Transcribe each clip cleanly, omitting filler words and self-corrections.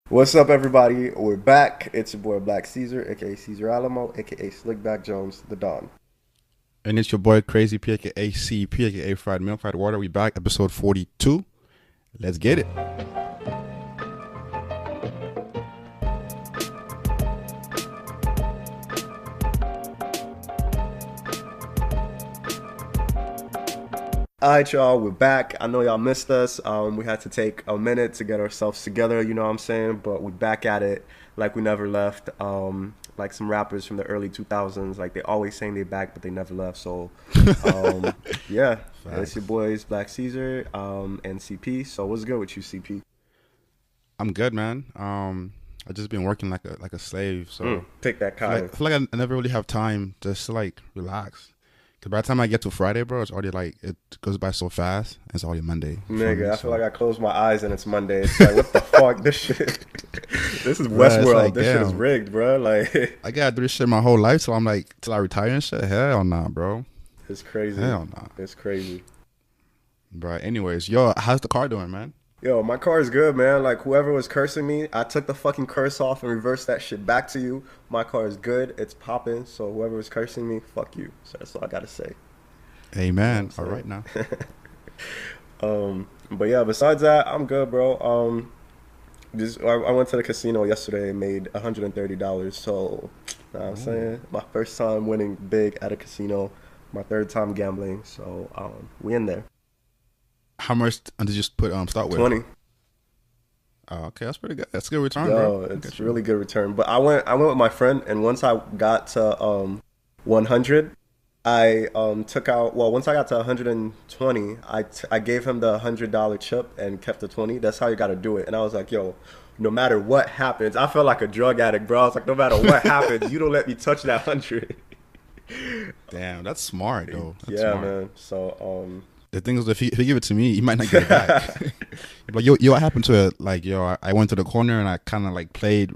What's up, everybody? We're back. It's your boy Black Caesar, aka Caesar Alamo, aka Slickback Jones, the Don. And it's your boy Crazy P, aka CP, aka Fried Milk, Fried Water. We back, episode 42. Let's get it. All right, y'all, we're back. I know y'all missed us. We had to take a minute to get ourselves together, you know what I'm saying? But we're back at it like we never left. Like some rappers from the early 2000s, like they always saying they back, but they never left. So, yeah, it's your Facts. boys Black Caesar, and CP. So what's good with you, CP? I'm good, man. I just been working like a slave, so Pick that I feel like cotton. I feel like I never really have time just to like relax. Cause by the time I get to Friday, bro, it's already like it goes by so fast. It's already Monday. You feel Nigga, me? I feel So, like I close my eyes and it's Monday. It's like, what the fuck? This shit. This is bro, it's Westworld. like This shit is damn. rigged, bro. Like, I gotta do this shit my whole life, so I'm like till I retire and shit. Hell nah, bro. it's crazy. Hell nah. It's crazy. But anyways, yo, how's the car doing, man? Yo, my car is good, man. Like, whoever was cursing me, I took the fucking curse off and reversed that shit back to you. My car is good. It's popping. So, whoever was cursing me, fuck you. So, that's all I gotta say. You know Amen. All what I'm right now. saying? But yeah, besides that, I'm good, bro. I went to the casino yesterday and made $130. So, you know what I'm Ooh. saying? My first time winning big at a casino, my third time gambling. So, we in there. How much did you just put start with? 20. Oh, okay, that's pretty good. That's a good return, bro. Yo, Look it's at you. really good return. But I went with my friend, and once I got to 100, I took out. Well, once I got to 120, I gave him the $100 chip and kept the 20. That's how you got to do it. And I was like, yo, no matter what happens, I felt like a drug addict, bro. I was like, no matter what happens, you don't let me touch that 100. Damn, that's smart though. That's Yeah, smart. man. So The thing is, if you give it to me, you might not get it back. But yo, what happened to it? Like, yo, I went to the corner and I kind of like played,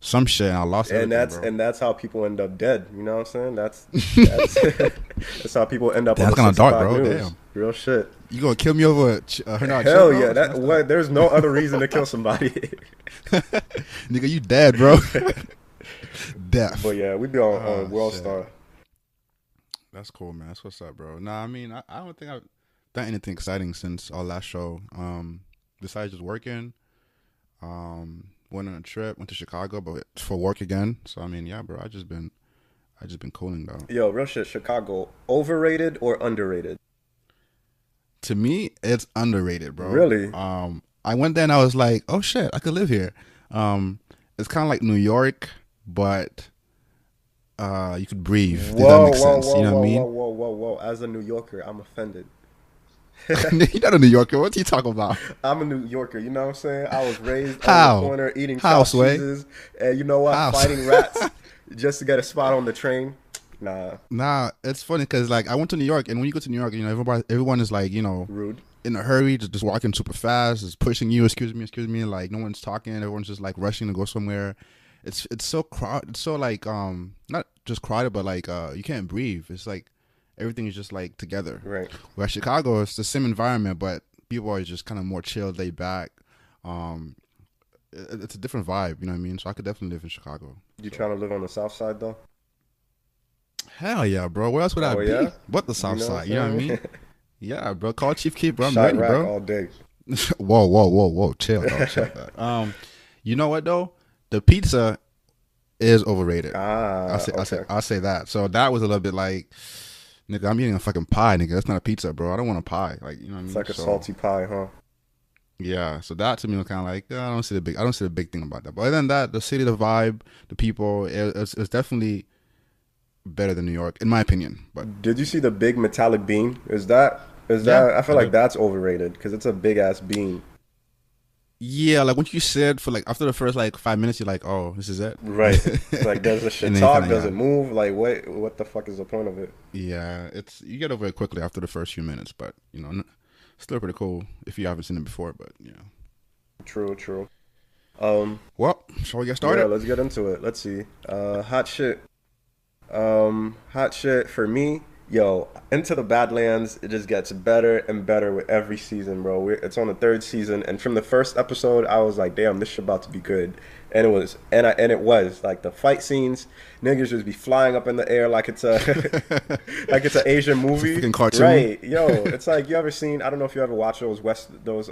some shit, and I lost and everything, that's bro. and that's how people end up dead. You know what I'm saying? That's that's how people end up on That's the kind of dark, 65 bro. news. Damn, Real shit. you gonna kill me over a $100 chip, Hell bro? yeah! That's That messed up. what? There's no other reason to kill somebody. Nigga, you dead, bro. But Death. yeah, we be on Oh World shit. Star. That's cool, man. That's what's up, bro. Nah, I mean, I don't think I've done anything exciting since our last show. Besides just working, went on a trip, went to Chicago, but for work again. So I mean, yeah, bro. I just been cooling though. Yo, real shit. Chicago, overrated or underrated? To me, it's underrated, bro. Really? I went there and I was like, oh shit, I could live here. It's kind of like New York, but you could breathe. If that Whoa, makes whoa, sense. whoa, You know what I whoa, whoa, mean? whoa, whoa, whoa! As a New Yorker, I'm offended. You're not a New Yorker. What are you talking about? I'm a New Yorker. You know what I'm saying? I was raised on the How? corner eating How, chopped Sway? cheeses, and you know what? How? Fighting rats just to get a spot on the train. Nah, Nah, it's funny because like I went to New York, and when you go to New York, everyone is like, rude. in a hurry, just walking super fast, just pushing you. Excuse me. Like no one's talking. Everyone's just like rushing to go somewhere. It's so crowded. It's so like not just crowded, but like you can't breathe. It's like everything is just like together. Right. Where Chicago, it's the same environment, but people are just kind of more chill, laid back. Um, it's a different vibe. You know what I mean? So I could definitely live in Chicago. You So trying to live on the South Side though? hell yeah, bro. Where else would I Oh yeah. be? But the You South know what Side. You know what I I'm mean? saying? Yeah, bro. Call Chief Keef, bro. I'm ready, Chirac bro. all day. Whoa. Chill, dog. Chill, dog. You know what though? The pizza is overrated. Ah, okay. I'll say that. So that was a little bit like, nigga, I'm eating a fucking pie, nigga. That's not a pizza, bro. I don't want a pie. Like, you know what I It's mean? like a So salty pie, huh? yeah. So that to me was kind of like, I don't see the big thing about that. But other than that, the city, the vibe, the people, it's definitely better than New York, in my opinion. But Did you see the big metallic bean? Is yeah, that? I feel I like did. that's overrated because it's a big ass bean. Yeah, like when you said for like after the first like 5 minutes, you're like, oh, this is it. Right. It's like, does the shit And then you kind talk? of Does yeah. it move? Like, what the fuck is the point of it? Yeah, it's you get over it quickly after the first few minutes, but still pretty cool if you haven't seen it before. But yeah, True, true. Um, well, shall we get yeah, started? let's get into it. Let's see. Hot shit. Hot shit for me Yo, Into the Badlands, it just gets better and better with every season, bro. It's on the third season, and from the first episode, I was like, "Damn, this shit about to be good," and it was like the fight scenes, niggas just be flying up in the air like it's a like it's an Asian It's a movie, freaking cartoon. right? Yo, it's like you ever seen? I don't know if you ever watch those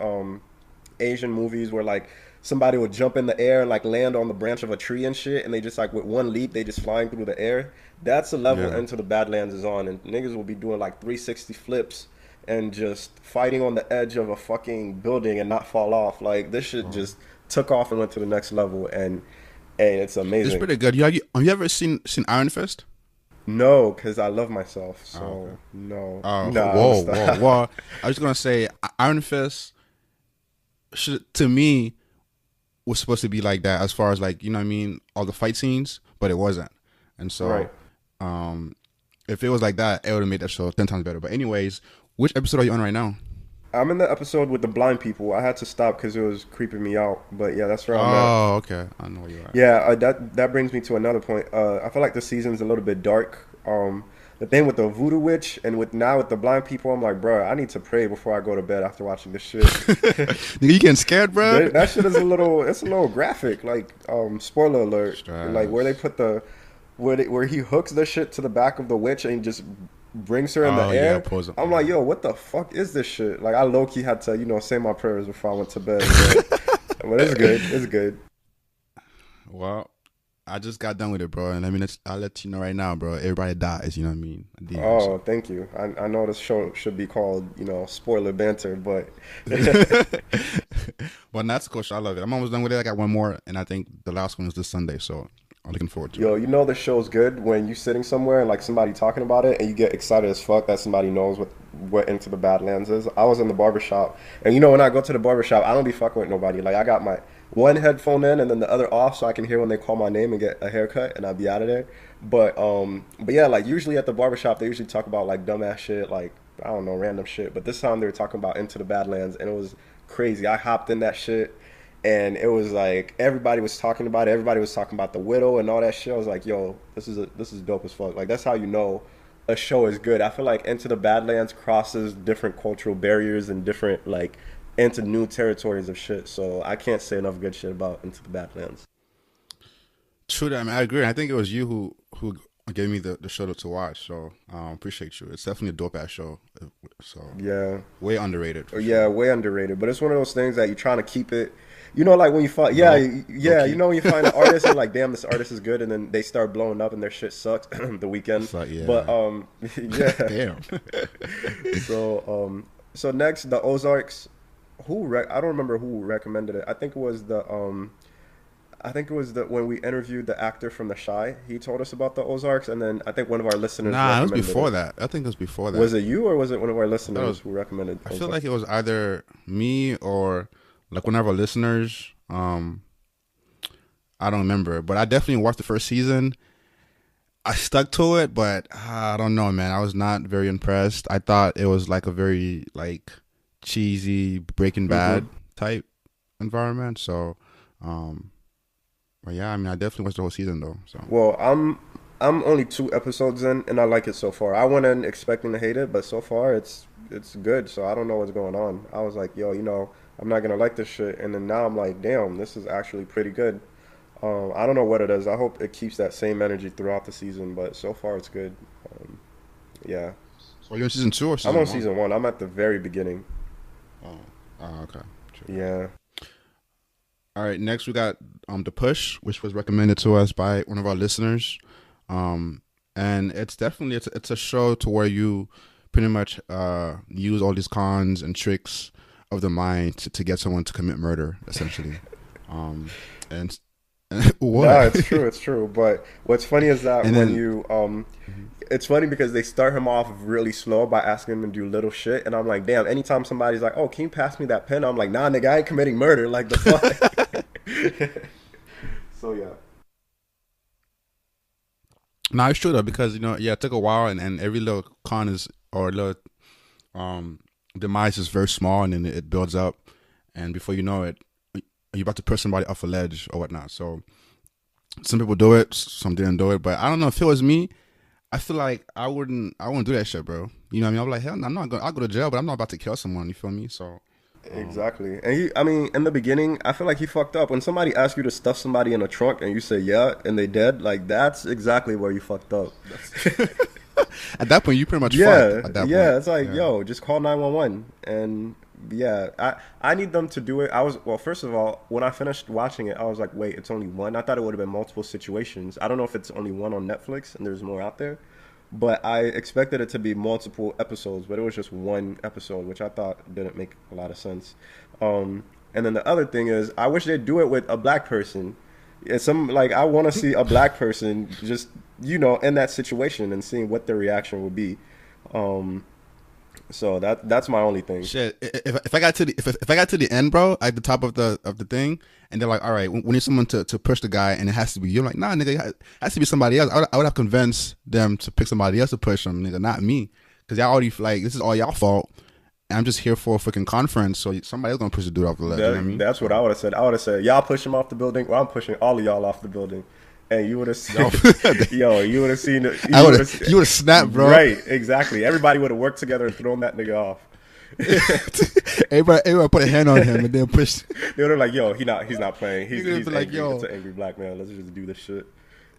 Asian movies where like somebody would jump in the air and like land on the branch of a tree and shit, and they just like with one leap they just flying through the air. That's the level Yeah. Into the Badlands is on, and niggas will be doing like 360 flips and just fighting on the edge of a fucking building and not fall off. Like this shit Oh. just took off and went to the next level, and it's It's amazing. pretty good. Have you ever seen Iron Fist? No, because I love myself, Oh, okay. so no, Okay. nah, Whoa, whoa, stop. whoa. I was just gonna say Iron Fist should, to me, was supposed to be like that as far as like, you know what I mean, all the fight scenes, but it wasn't. And so Right. um if it was like that, it would have made that show 10 times better. But anyways, which episode are you on right now? I'm in the episode with the blind people. I had to stop because it was creeping me out, but yeah, that's where I'm at. Oh, okay. I know where you are. Yeah, that brings me to another point. I feel like the season's a little bit dark. The thing with the voodoo witch and with now with the blind people, I'm like, bro, I need to pray before I go to bed after watching this shit. Nigga, you getting scared, bro? That shit is it's a little graphic. Like, spoiler alert, like where they Stress. put where he hooks the shit to the back of the witch and just brings her in the Oh yeah, air. pose up. I'm Yeah. like, yo, what the fuck is this shit? Like, I low key had to, say my prayers before I went to bed. But it's good. It's good. Well, I just got done with it, bro. And I mean, I'll let you know right now, bro. Everybody dies, you know what I mean? At the end, Oh, so. thank you. I know this show should be called, spoiler banter, but But that's cool. I love it. I'm almost done with it. I got one more, and I think the last one is this Sunday, so I'm looking forward to it. yo, the show's good when you sitting somewhere and like somebody talking about it and you get excited as fuck that somebody knows what Into the Badlands is. I was in the barbershop, and when I go to the barbershop, I don't be fucking with nobody. Like I got my one headphone in and then the other off so I can hear when they call my name and get a haircut and I'll be out of there. But yeah, like usually at the barbershop they usually talk about like dumbass shit, like I don't know, random shit. But this time they were talking about Into the Badlands and it was crazy. I hopped in that shit and it was like everybody was talking about it. Everybody was talking about the widow and all that shit. I was like, yo, this is dope as fuck. Like that's how you know a show is good. I feel like Into the Badlands crosses different cultural barriers and different like into new territories of shit. So I can't say enough good shit about Into the Badlands. True that, I mean, I agree. I think it was you who gave me the show to watch, so appreciate you. It's definitely a dope ass show. So Yeah. way underrated for Yeah, sure. way underrated. But it's one of those things that you're trying to keep it. Like when you find, yeah, Low, low yeah, key. when you find an artist and like, damn, this artist is good, and then they start blowing up and their shit sucks the weekend. It's like, yeah. But yeah. Damn. So next the Ozarks. I don't remember who recommended it. I think it was the when we interviewed the actor from The Shy. He told us about the Ozarks, and then I think one of our listeners Nah, it was recommended before it. that. I think it was before that. Was it you or was it one of our That listeners was. who recommended I feel Ozark? like it was either me or like one of our listeners. I don't remember, but I definitely watched the first season. I stuck to it, but I don't know, man. I was not very impressed. I thought it was like a very like cheesy Breaking hmm Bad type environment. So, um, but yeah, I mean, I definitely watched the whole season though. So, Well, I'm only 2 episodes in, and I like it so far. I went in expecting to hate it, but so far it's good. So I don't know what's going on. I was like, yo, I'm not gonna like this shit, and then now I'm like, damn, this is actually pretty good. I don't know what it is. I hope it keeps that same energy throughout the season, but so far it's good. Um, yeah, so are you in season 2 or I'm season on 1? season 1. I'm at the very beginning. Oh, okay. True. Yeah. All right, next we got The Push, which was recommended to us by one of our listeners. And it's definitely it's a show to where you pretty much use all these cons and tricks of the mind to get someone to commit murder, essentially. And No, what? it's true, it's true. But what's funny is that And when then you it's funny because they start him off really slow by asking him to do little shit, and I'm like, damn. Anytime somebody's like, "Oh, can you pass me that pen?" I'm like, "Nah, nigga, I ain't committing murder." Like the fuck. So yeah. no, it's true though, because yeah, it took a while, and every little con is or little demise is very small, and then it builds up, and before you know it, you're about to push somebody off a ledge or whatnot. So some people do it, some didn't do it, but I don't know. If it was me, I feel like I wouldn't do that shit, bro. You know what I mean? I'm like, hell, no, I'm not going. I'll go to jail, but I'm not about to kill someone. You feel me? So, um, Exactly. And I mean, in the beginning, I feel like he fucked up. When somebody asks you to stuff somebody in a trunk and you say yeah, and they dead, like that's exactly where you fucked up. at that point, you pretty much fucked. Yeah, At that yeah. point, It's like, yeah. yo, just call 911. And yeah, I need them to do it. Well, first of all, when I finished watching it, I was like, wait, it's only one. I thought it would have been multiple situations. I don't know if it's only one on Netflix and there's more out there, but I expected it to be multiple episodes, but it was just one episode, which I thought didn't make a lot of sense. And then the other thing is, I wish they'd do it with a black person. It's some like I want to see a black person just in that situation and seeing what their reaction would be. Um, so that's my only thing. Shit. If I got to the if I got to the end, bro, at the top of the thing, and they're like, all right, we need someone to push the guy, and it has to be you. I'm like, nah, nigga, it has to be somebody else. I would have convinced them to pick somebody else to push him, nigga, not me, because y'all already like this is all y'all fault. And I'm just here for a freaking conference, so somebody else gonna push the dude off the ledge. You know what I mean? That's what I would have said. I would have said, y'all push him off the building, or I'm pushing all of y'all off the building. And you would have seen, No. yo, you would have seen, I would have, you would have snapped, bro. Right, exactly. Everybody would have worked together and thrown that nigga off. everybody put a hand on him and then push. They would have like, yo, he's not playing. He's Like, angry. yo, It's an angry black man. Let's just do this shit.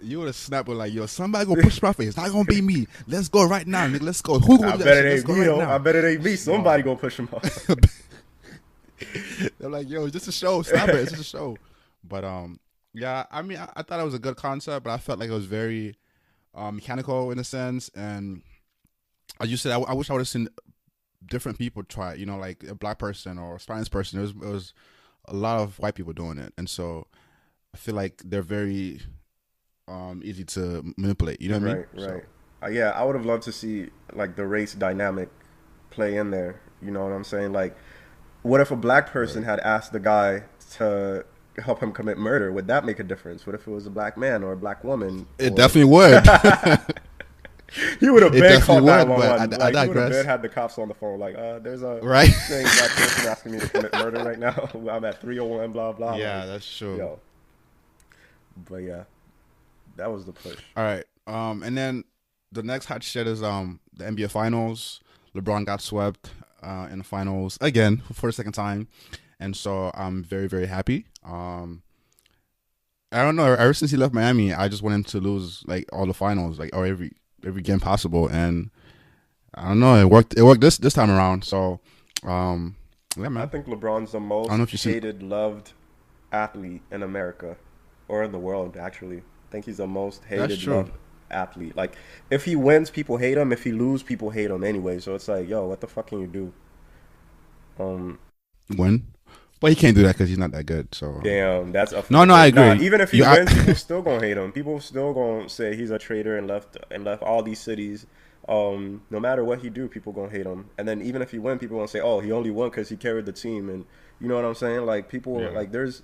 you would have snapped with like, yo, somebody gonna push my face. It's not gonna be me. Let's go right now, nigga. Let's go. Who gonna I do bet that it shit? Let's ain't go me right though. now. I bet it ain't me. Somebody gonna push him off. They're like, yo, it's just a show. Stop it. It's just a show. But yeah. I mean, I thought it was a good concept, but I felt like it was very mechanical in a sense. And as you said, I wish I would have seen different people try it. You know, like a black person or a Spanish person. It was a lot of white people doing it, and so I feel like they're very easy to manipulate. You know what I mean? Right, right. Yeah, I would have loved to see like the race dynamic play in there. You know what I'm saying? Like, what if a black person had asked the guy to help him commit murder? Would that make a difference? What if it was a black man or a black woman? It definitely would. He would have been called would, 911. but Like, I he would have digress. been had the cops on the phone. Like, there's a Right. strange black person asking me to commit murder right now. I'm at 301, blah blah. Yeah, Like, that's true. yo. But yeah, that was the push. All right. And then the next hot shit is the NBA Finals. LeBron got swept in the finals again for the second time, and so I'm very very happy. I don't know. Ever since he left Miami, I just want him to lose like all the finals, like or every game possible, and I don't know. It worked. It worked this time around. So, yeah, man. I think LeBron's the most I don't know if you see. hated, loved athlete in America, or in the world. Actually, I think he's the most hated, true. loved athlete. Like, if he wins, people hate him. If he loses, people hate him anyway. So it's like, yo, what the fuck can you do? Win, but he can't do that because he's not that good. So Damn, that's a No, I agree. Nah, even if he You- wins, people still gonna hate him. People still gonna say he's a traitor and left all these cities. No matter what he do, people gonna hate him. And then even if he win, people gonna say, oh, he only won because he carried the team. And you know what I'm saying? Like, people Yeah. like there's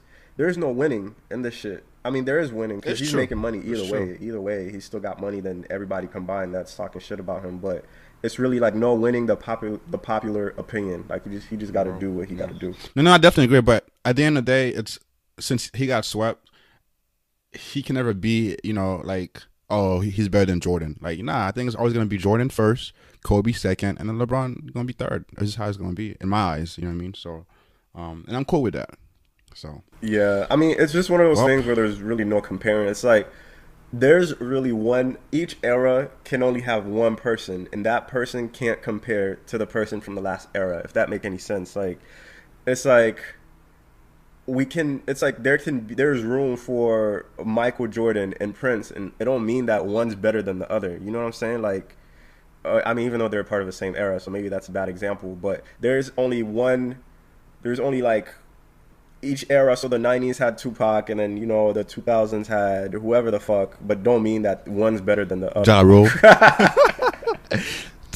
no winning in this shit. I mean, there is winning because It's he's true. making money It's either true. way. Either way, he's still got money than everybody combined that's talking shit about him. But it's really like no winning the popular opinion. Like, he just got to do what he got to do. No, I definitely agree. But at the end of the day, it's since he got swept, he can never be, like, oh, he's better than Jordan. Like, nah, I think it's always gonna be Jordan first, Kobe second, and then LeBron gonna be third. This is how it's gonna be in my eyes. You know what I mean? So, and I'm cool with that. So Yeah, I mean, it's just one of those Well- things where there's really no comparing. It's like there's really each era can only have one person, and that person can't compare to the person from the last era, if that make any sense. Like, it's like there's room for Michael Jordan and Prince, and it don't mean that one's better than the other. You know what I'm saying? Like, I mean, even though they're part of the same era, so maybe that's a bad example, but there's only like each era. So the 90s had Tupac, and then the 2000s had whoever the fuck, but don't mean that one's better than the other. Ja Rule.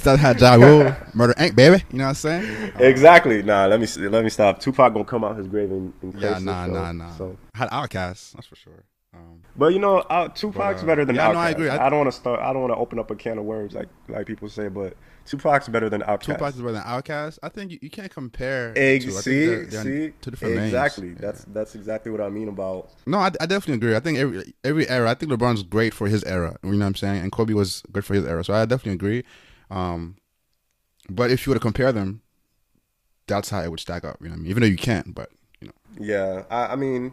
That had Ja Rule, Murder Inc. Baby. You know what I'm saying? Exactly. Nah, let me stop. Tupac gonna come out his grave in Yeah, Crisis, nah. So. I had Outkast, that's for sure. But Tupac's better than yeah, Outkast. no, I agree. I don't want to open up a can of worms like people say, but Tupac's better than Tupac Outkast. is better than Outkast. I think you can't compare the Egg, two. I think they're on see, two different lanes. exactly. Yeah. That's exactly what I mean about. No, I definitely agree. I think every era. I think LeBron's great for his era. You know what I'm saying? And Kobe was good for his era. So I definitely agree. Um, but if you were to compare them, that's how it would stack up. You know what I mean? Even though you can't, but you know. Yeah, I mean,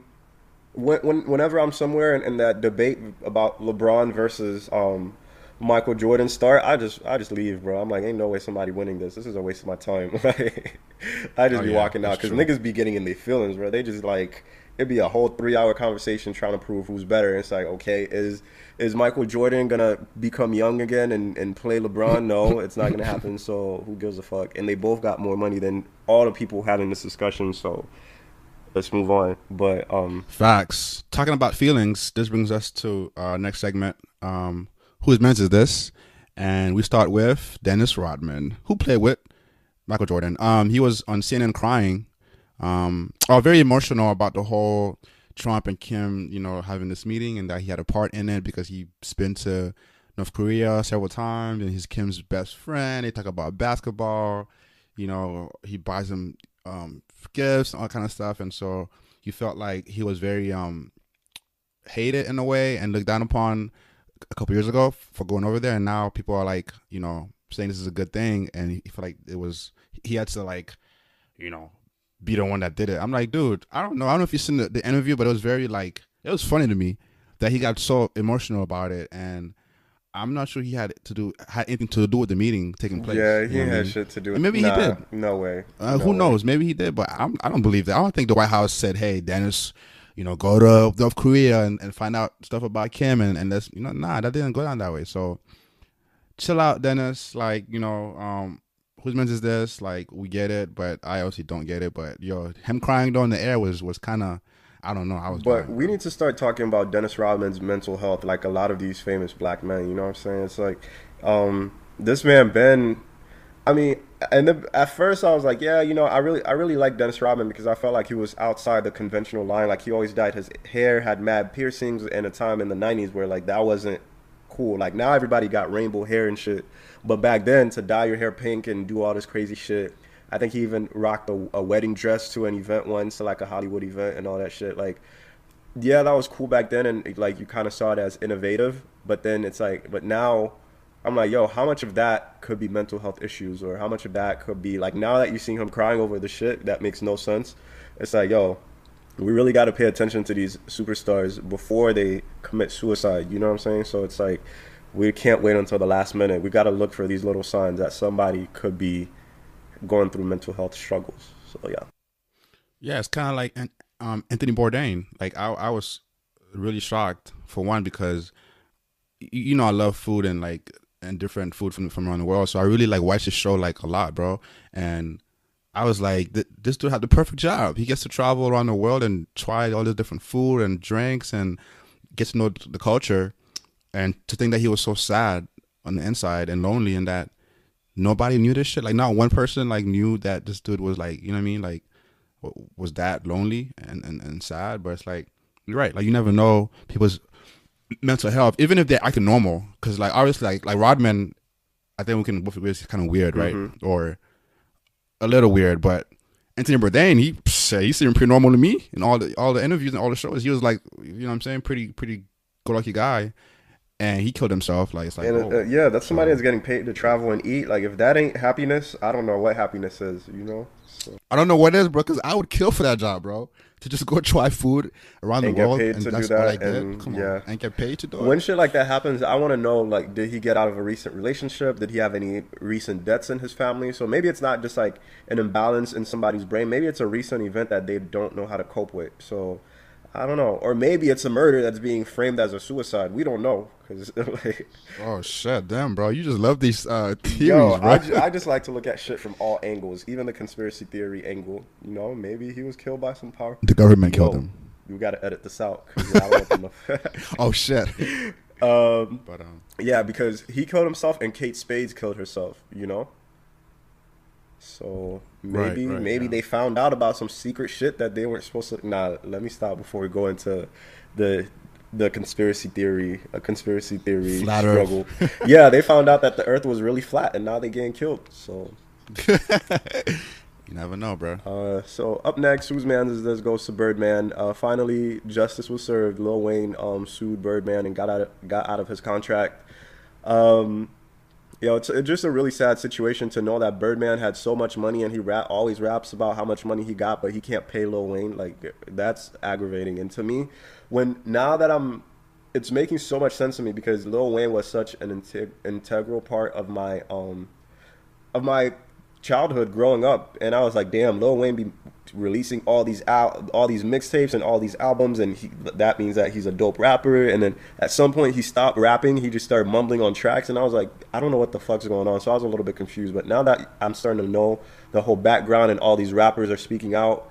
whenever I'm somewhere in that debate about LeBron versus Michael Jordan start, I just leave, bro. I'm like, ain't no way somebody winning this. This is a waste of my time. Like, I Oh just be yeah, walking that's out because true. niggas be getting in their feelings, bro. They just like it'd be a whole 3 hour conversation trying to prove who's better. And it's like, okay, is Michael Jordan gonna become young again and play LeBron? No, it's not gonna happen. So who gives a fuck? And they both got more money than all the people having this discussion. So let's move on. But Facts. Talking about feelings, this brings us to our next segment. Whose men's is this? And we start with Dennis Rodman, who played with Michael Jordan. He was on CNN crying, very emotional about the whole Trump and Kim, having this meeting, and that he had a part in it because he's been to North Korea several times, and he's Kim's best friend. They talk about basketball. He buys him gifts, all kind of stuff, and so he felt like he was very hated in a way and looked down upon a couple years ago for going over there, and now people are like, saying this is a good thing, and he felt like he had to like, you know, be the one that did it. I'm like, dude, I don't know if you seen the interview, but it was very like, it was funny to me that he got so emotional about it, and I'm not sure he had anything to do with the meeting taking place. yeah, You he know what I had mean? shit to do And with. maybe he Nah, did. no way, no Who way. knows? Maybe he did, but I don't believe that. I don't think the White House said, "Hey, Dennis, go to North Korea and find out stuff about Kim," and that's nah, that didn't go down that way. So chill out, Dennis. Like, whose men's is this? Like, we get it, but I also don't get it. But him crying though in the air was kind of, I don't know. I was But dying, we bro. need to start talking about Dennis Rodman's mental health, like a lot of these famous black men. You know what I'm saying? It's like, this man Ben. I mean, and then at first I was like, yeah, I really like Dennis Rodman because I felt like he was outside the conventional line. Like he always dyed his hair, had mad piercings, in a time in the '90s where like that wasn't cool. Like now everybody got rainbow hair and shit, but back then to dye your hair pink and do all this crazy shit. I think he even rocked a wedding dress to an event once, to like a Hollywood event and all that shit. Like, yeah, that was cool back then, and like you kind of saw it as innovative. But then it's like, but now I'm like, yo, how much of that could be mental health issues, or how much of that could be like now that you see him crying over the shit that makes no sense? It's like, yo, we really got to pay attention to these superstars before they commit suicide. You know what I'm saying? So it's like we can't wait until the last minute. We got to look for these little signs that somebody could be going through mental health struggles. So yeah. Yeah, it's kind of like Anthony Bourdain. Like I was really shocked for one because I love food and different food from around the world. So I really like watch this show like a lot, bro. And I was like, this dude had the perfect job. He gets to travel around the world and try all this different food and drinks and get to know the culture. And to think that he was so sad on the inside and lonely, and that nobody knew this shit. Like not one person like knew that this dude was like, you know what I mean? Like was that lonely and sad. But it's like, you're right. Like you never know people's mental health, even if they're acting normal. Because like obviously like Rodman, I think we can both agree it's kind of weird, right? Hmm. Or a little weird. But Anthony Bourdain, he seemed pretty normal to me in all the interviews and all the shows. He was like, what I'm saying, pretty good lucky guy, and he killed himself. Like it's like, And oh, yeah, that's somebody so that's getting paid to travel and eat. Like if that ain't happiness, I don't know what happiness is. You know, so, I don't know what it is, bro. Because I would kill for that job, bro. To just go try food around the and get world, paid and to do that's what I that, did. and Come on, yeah. and get paid to do it. When shit like that happens, I want to know, like, did he get out of a recent relationship? Did he have any recent deaths in his family? So maybe it's not just like an imbalance in somebody's brain. Maybe it's a recent event that they don't know how to cope with. So I don't know. Or maybe it's a murder that's being framed as a suicide. We don't know. Cause like, Oh shit, damn, bro. You just love these yo, theories, bro. I just like to look at shit from all angles, even the conspiracy theory angle. Maybe he was killed by some power. The government killed Yo, him. you got to edit this out because I don't want them to. Oh shit. um, But Yeah, because he killed himself and Kate Spade killed herself. So right, maybe yeah. they found out about some secret shit that they weren't supposed to. Nah, let me stop before we go into the the conspiracy theory Flat Earth. struggle. Yeah, they found out that the Earth was really flat, and now they're getting killed. So, You never know, bro. so up next, whose man is this? Goes to Birdman. Finally, justice was served. Lil Wayne sued Birdman and got out of his contract. Um, it's just a really sad situation to know that Birdman had so much money and he always raps about how much money he got, but he can't pay Lil Wayne. Like that's aggravating. And to me, when now that it's making so much sense to me because Lil Wayne was such an integral part of my childhood growing up, and I was like, damn, Lil Wayne be releasing all these mixtapes and all these albums, and that means that he's a dope rapper. And then at some point he stopped rapping, he just started mumbling on tracks, and I was like, I don't know what the fuck's going on. So I was a little bit confused. But now that I'm starting to know the whole background and all these rappers are speaking out,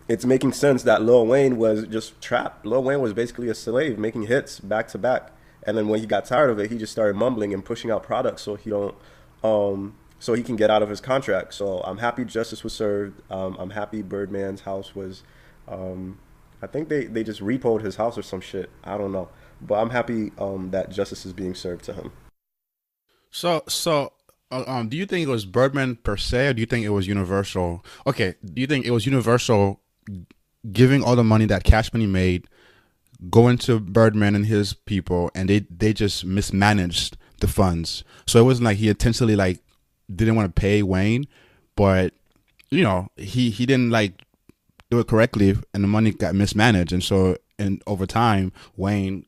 it's making sense that Lil Wayne was just trapped. Lil Wayne was basically a slave making hits back to back, and then when he got tired of it, he just started mumbling and pushing out products so he can get out of his contract. So I'm happy justice was served. I'm happy Birdman's house was, I think they just repoed his house or some shit. I don't know, but I'm happy that justice is being served to him. Do you think it was Birdman per se, or do you think it was Universal? Okay, do you think it was Universal giving all the money that Cash Money made, going to Birdman and his people, and they just mismanaged the funds? So it wasn't like he intentionally like didn't want to pay Wayne, but he didn't like do it correctly, and the money got mismanaged, and over time Wayne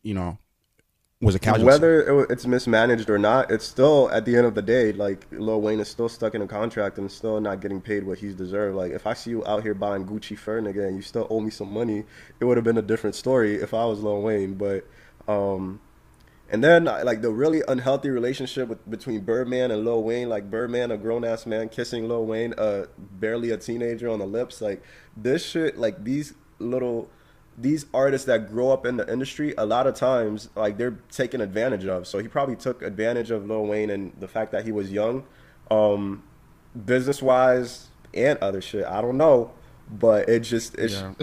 was a casualty. Whether it's mismanaged or not, it's still at the end of the day, like Lil Wayne is still stuck in a contract and still not getting paid what he's deserved. Like if I see you out here buying Gucci fur, nigga, and you still owe me some money, it would have been a different story if I was Lil Wayne. But and then like the really unhealthy relationship between Birdman and Lil Wayne, like Birdman, a grown ass man kissing Lil Wayne, barely a teenager on the lips, like this shit, like these artists that grow up in the industry, a lot of times like they're taken advantage of. So he probably took advantage of Lil Wayne and the fact that he was young, business wise and other shit. I don't know, but it's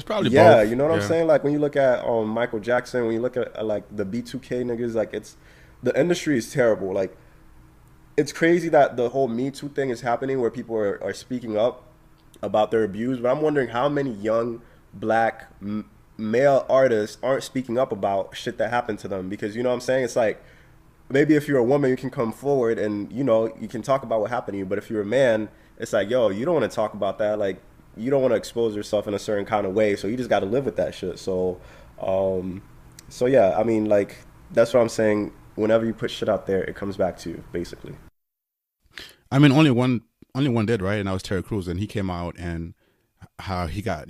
probably yeah, both. you know what I'm Yeah. saying? Like when you look at Michael Jackson, when you look at like the B2K niggas, like the industry is terrible. Like it's crazy that the whole Me Too thing is happening where people are speaking up about their abuse, but I'm wondering how many young black male artists aren't speaking up about shit that happened to them. Because you know what I'm saying, it's like maybe if you're a woman you can come forward and you can talk about what happened to you, but if you're a man, it's like, yo, you don't want to talk about that. Like you don't want to expose yourself in a certain kind of way, so you just got to live with that shit. So yeah, I mean, like that's what I'm saying. Whenever you put shit out there, it comes back to you, basically. I mean, only one did, right? And that was Terry Crews, and he came out and how he got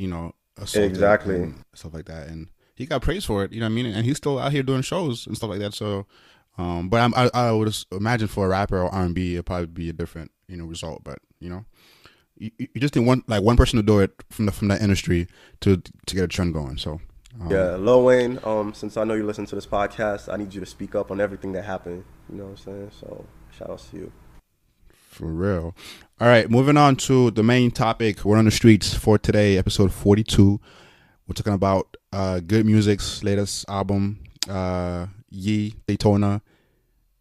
assaulted Exactly. and stuff like that, and he got praised for it. You know what I mean? And he's still out here doing shows and stuff like that. So, but I would just imagine for a rapper or R&B, it'd probably be a different result. But you just need one person to do it from that industry to get a trend going. So. Yeah, Lil Wayne, since I know you listen to this podcast, I need you to speak up on everything that happened. You know what I'm saying? So, shout out to you. For real. All right, moving on to the main topic. We're on the streets for today, episode 42. We're talking about Good Music's latest album, Ye, Daytona,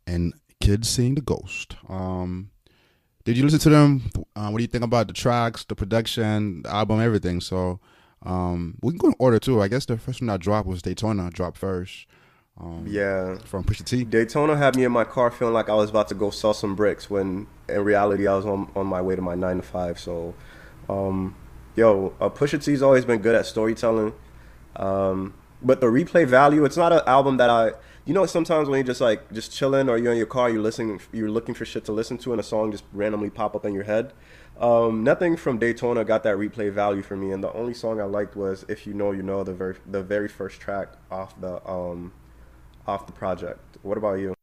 and Kids Seeing the Ghost. Did you listen to them? What do you think about the tracks, the production, the album, everything? So we can go in order too. I guess the first one that dropped was Daytona, dropped first. Yeah. From Pusha T. Daytona had me in my car feeling like I was about to go sell some bricks when in reality I was on my way to my 9 to 5. So, Pusha T's always been good at storytelling. But the replay value, it's not an album that sometimes when you're just chilling or you're in your car, you're looking for shit to listen to and a song just randomly pop up in your head. Nothing from Daytona got that replay value for me, and the only song I liked was If You Know, You Know, the very first track off the project. What about you?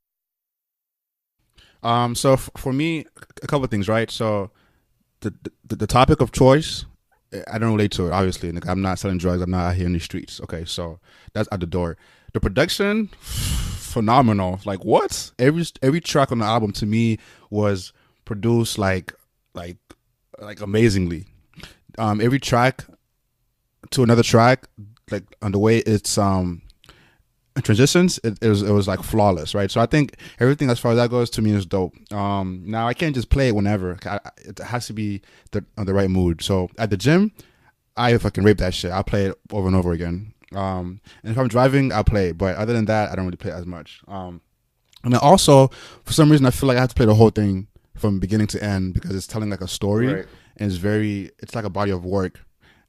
So for me, a couple of things, right? So the topic of choice, I don't relate to it, obviously. Like, I'm not selling drugs. I'm not out here in the streets. Okay, so that's out the door. The production, phenomenal. Like what? Every track on the album to me was produced like amazingly. Every track to another track, like on the way it's transitions, it was like flawless, right? So I think everything as far as that goes to me is dope. Now I can't just play it whenever. It has to be the right mood. So at the gym, I fucking rape that shit. I play it over and over again. And if I'm driving, I'll play it. But other than that, I don't really play it as much. And then also, for some reason, I feel like I have to play the whole thing from beginning to end because it's telling like a story, Right. and it's like a body of work.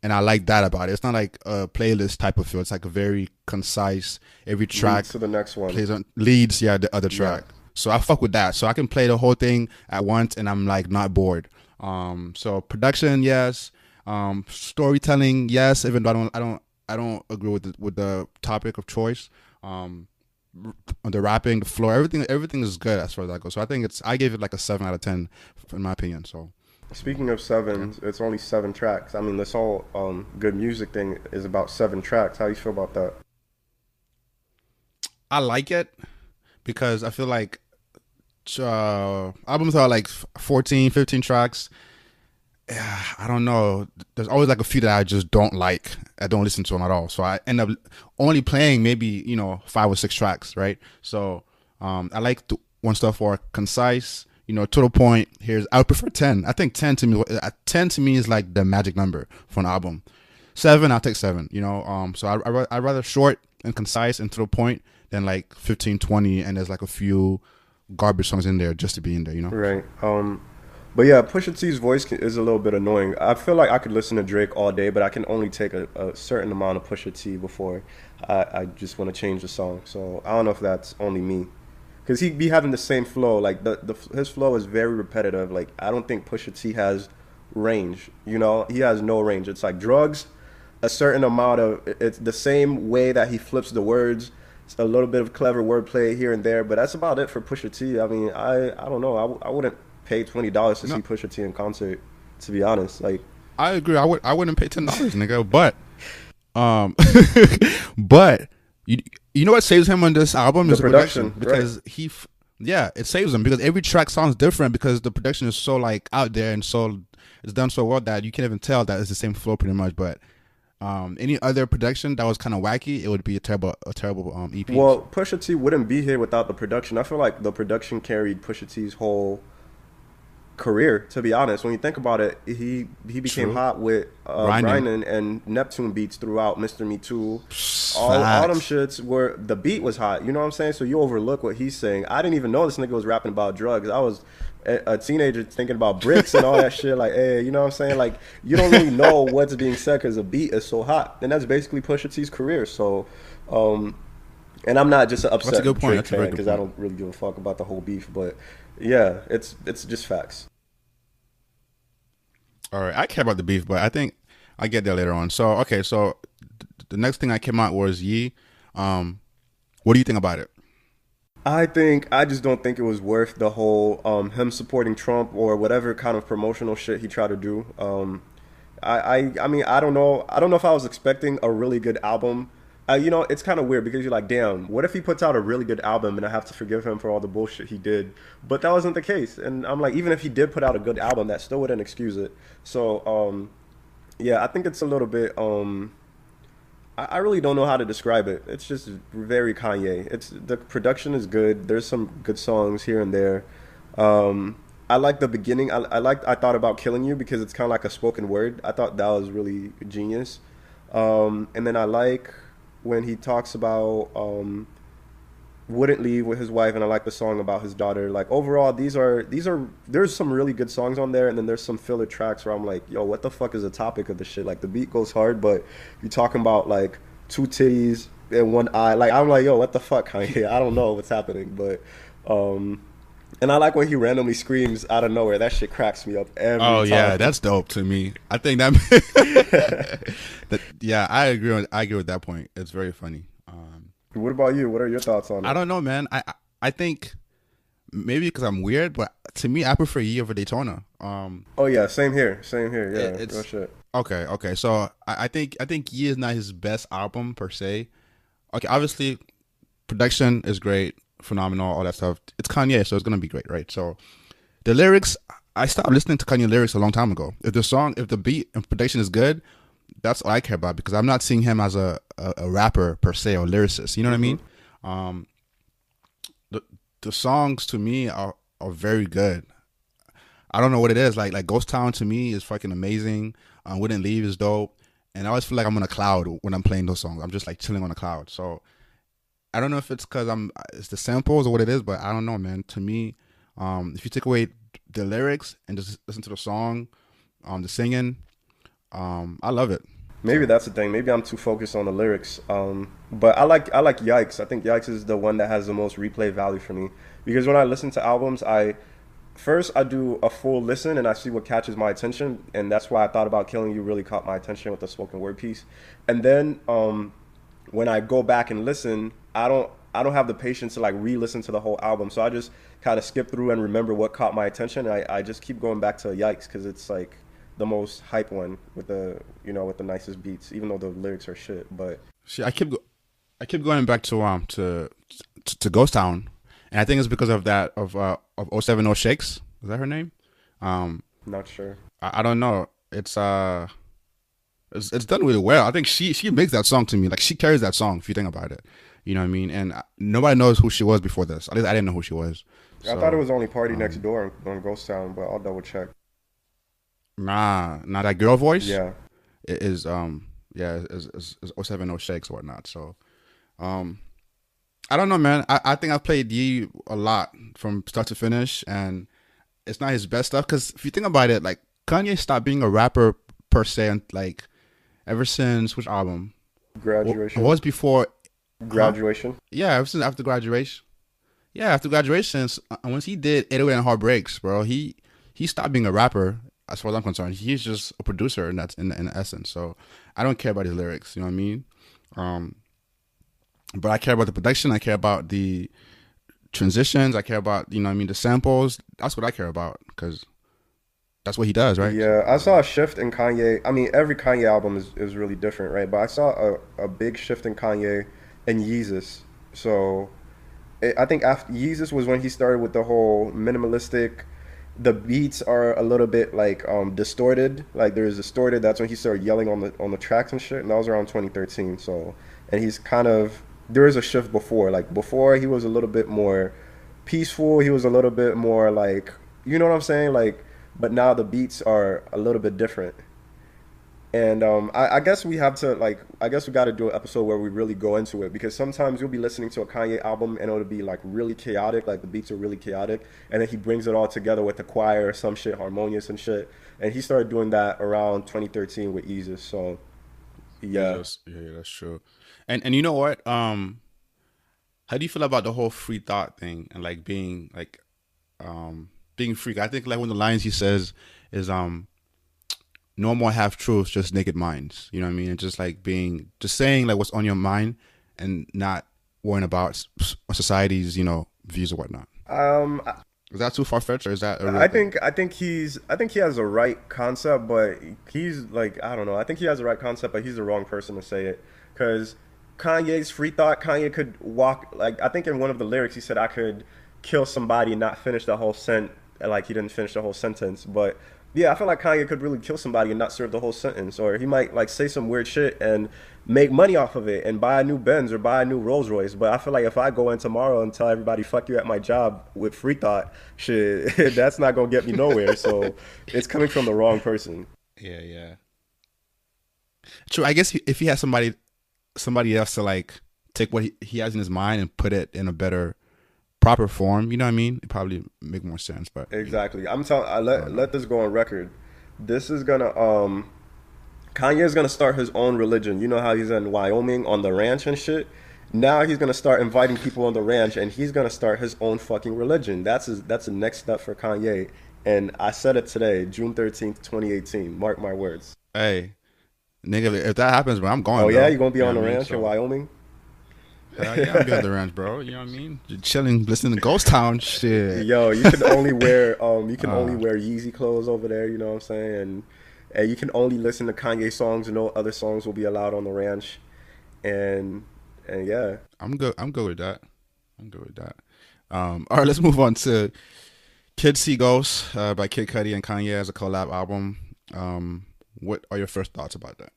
And I like that about it. It's not like a playlist type of feel. It's like a very concise. Every track Leads to the next one. leads, the other track. Yeah. So I fuck with that. So I can play the whole thing at once, and I'm like not bored. So production, yes. Storytelling, yes. Even though I don't agree with the topic of choice. The rapping, the flow, everything is good as far as that goes. So I gave it like a 7 out of 10 in my opinion. So Speaking of sevens, it's only 7 tracks. I mean, this whole good music thing is about 7 tracks. How you feel about that? I like it because I feel like albums are like 14, 15 tracks. Yeah, I don't know. There's always like a few that I just don't like. I don't listen to them at all. So I end up only playing maybe 5 or 6 tracks, right? So I like one stuff for concise, to the point. I would prefer 10. I think 10 to me is like the magic number for an album. 7, I'll take 7. So I'd rather short and concise and to the point than like 15, 20, and there's like a few garbage songs in there just to be in there. Right. But yeah, Pusha T's voice is a little bit annoying. I feel like I could listen to Drake all day, but I can only take a certain amount of Pusha T before I just want to change the song. So I don't know if that's only me. Because he be having the same flow. Like, his flow is very repetitive. Like, I don't think Pusha T has range. He has no range. It's like drugs, a certain amount of... It's the same way that he flips the words. It's a little bit of clever wordplay here and there, but that's about it for Pusha T. I mean, I don't know. I wouldn't pay $20 to see Pusha T in concert, to be honest. Like, I agree. I wouldn't pay $10, nigga. But but you know what saves him on this album is the production because right. It saves him because every track sounds different because the production is so like out there and so it's done so well that you can't even tell that it's the same flow pretty much. But any other production that was kind of wacky, it would be a terrible EP. Well, Pusha T wouldn't be here without the production. I feel like the production carried Pusha T's whole career, to be honest. When you think about it, he became hot with Grindin' and Neptune beats throughout Mr. Me Too. All them shits where the beat was hot. You know what I'm saying? So you overlook what he's saying. I didn't even know this nigga was rapping about drugs. I was a teenager thinking about bricks and all that shit. Like, hey, you know what I'm saying? Like, you don't really know what's being said because the beat is so hot. And that's basically Pusha T's career. So, and I'm not just an upset Drake fan because I don't really give a fuck about the whole beef. But yeah, it's just facts. All right, I care about the beef, but I think I get there later on. So okay, so the next thing I came out was Ye. What do you think about it? I just don't think it was worth the whole him supporting Trump or whatever kind of promotional shit he tried to do. I mean, I don't know if I was expecting a really good album. It's kind of weird because you're like, damn, what if he puts out a really good album and I have to forgive him for all the bullshit he did? But that wasn't the case. And I'm like, even if he did put out a good album, that still wouldn't excuse it. So, yeah, I think it's a little bit, I really don't know how to describe it. It's just very Kanye. The production is good. There's some good songs here and there. I like the beginning. I thought about Killing You because it's kind of like a spoken word. I thought that was really genius. And then I like when he talks about wouldn't leave with his wife, and I like the song about his daughter. Like, overall, there's some really good songs on there, and then there's some filler tracks where I'm like, yo, what the fuck is the topic of this shit? Like, the beat goes hard, but you're talking about like 2 titties and 1 eye. Like, I'm like, yo, what the fuck, Kanye? I don't know what's happening, but and I like when he randomly screams out of nowhere. That shit cracks me up every time. Oh yeah, that's dope to me. I think that, yeah, I agree with that point. It's very funny. What about you? What are your thoughts on it? I don't know, man. I think maybe because I'm weird, but to me, I prefer Ye over Daytona. Oh yeah, same here. Yeah, real shit. Okay. So I think Ye is not his best album per se. Okay, obviously, production is great, phenomenal, all that stuff. It's Kanye, so it's gonna be great, right? So the lyrics, I stopped listening to Kanye lyrics a long time ago. If the beat and production is good, that's all I care about because I'm not seeing him as a rapper per se or lyricist. You know what I mean? Um, the the songs to me are very good. I don't know what it is. Like Ghost Town to me is fucking amazing. Wouldn't Leave is dope, and I always feel like I'm on a cloud when I'm playing those songs. I'm just like chilling on a cloud. So I don't know if it's because it's the samples or what it is, but I don't know, man. To me, if you take away the lyrics and just listen to the song, the singing, I love it. Maybe So that's the thing. Maybe I'm too focused on the lyrics. But I like Yikes. I think Yikes is the one that has the most replay value for me because when I listen to albums, I do a full listen and I see what catches my attention, and that's why I thought about Killing You really caught my attention with the spoken word piece. And then when I go back and listen, I don't have the patience to like re-listen to the whole album, so I just kind of skip through and remember what caught my attention. I just keep going back to Yikes because it's like the most hype one with the with the nicest beats, even though the lyrics are shit. But see, I keep going back to Ghost Town, and I think it's because of that of 070 Shakes. Is that her name? Um, not sure. I don't know. It's done really well. I think she makes that song to me. Like she carries that song. If you think about it, you know what I mean. And nobody knows who she was before this. At least I didn't know who she was. I thought it So was only Party Next Door on Ghost Town, but I'll double check. nah, that girl voice Yeah. is yeah is 070 Shakes or whatnot. So um I don't know, man. I think I've played Ye a lot from start to finish, and it's not his best stuff. Because if you think about it, like Kanye stopped being a rapper per se, and like ever since which album? It Graduation. was before, huh? Graduation. Yeah, ever since after graduation. Yeah, after graduation, once he did 808 and Heartbreaks, bro, he stopped being a rapper. As far as I'm concerned, he's just a producer, and that's in essence. So I don't care about his lyrics. You know what I mean? Um, but I care about the production. I care about the transitions. I care about what I mean the samples. That's what I care about because that's what he does, right? Yeah, I saw a shift in Kanye. I mean, every Kanye album is really different, right? But I saw a big shift in Kanye and Yeezus. So I think after Yeezus was when he started with the whole minimalistic. The beats are a little bit like distorted. Like there's distorted. That's when he started yelling on the tracks and shit. And that was around 2013. So, and he's kind of there is a shift before. Like before, he was a little bit more peaceful. He was a little bit more like you know what I'm saying. Like, but now the beats are a little bit different. And I guess we have to like I guess we got to do an episode where we really go into it because sometimes you'll be listening to a Kanye album and it'll be like really chaotic, like the beats are really chaotic, and then he brings it all together with the choir or some shit harmonious and shit. And he started doing that around 2013 with Yeezus. So yeah, Yeah, that's true. And you know what? How do you feel about the whole free thought thing and like being free? I think like one of the lines he says is no more half truths, just naked minds. You know what I mean? And just like just saying like what's on your mind and not worrying about society's views or whatnot. um, Is that too far fetched or is that a real I thing? think I think he has the right concept, but he's like I don't know. I think he has the right concept, but he's the wrong person to say it because Kanye's free thought. Kanye could walk like I think in one of the lyrics he said I could kill somebody and not finish the whole like he didn't finish the whole sentence. But yeah, I feel like Kanye could really kill somebody and not serve the whole sentence, or he might like say some weird shit and make money off of it and buy a new Benz or buy a new Rolls Royce. But I feel like if I go in tomorrow and tell everybody "fuck you" at my job with free thought, shit, that's not gonna get me nowhere. So it's coming from the wrong person. Yeah, yeah. True. I guess if he has somebody else to like take what he has in his mind and put it in a better proper form, you know what I mean? It probably make more sense. But Exactly. I'm telling. I I don't know. let this go on record. This is gonna Kanye is gonna start his own religion. You know how he's in Wyoming on the ranch and shit. Now he's gonna start inviting people on the ranch, and he's gonna start his own fucking religion. That's the next step for Kanye. And I said it today, June 13th, 2018. Mark my words. Hey, nigga, if that happens, bro, I'm Oh going yeah, though. you're gonna be You know on what the I mean? ranch in So Wyoming. hell yeah, I'm be on the ranch, bro. You know what I mean? Just chilling, listening to Ghost Town shit. Yo, you can only Uh, wear Yeezy clothes over there. You know what I'm saying? And you can only listen to Kanye songs. No other songs will be allowed on the ranch. And and yeah. I'm good. I'm good with that. I'm good with that. All right, let's move on to Kid See Ghost by Kid Cudi and Kanye as a collab album. What are your first thoughts about that?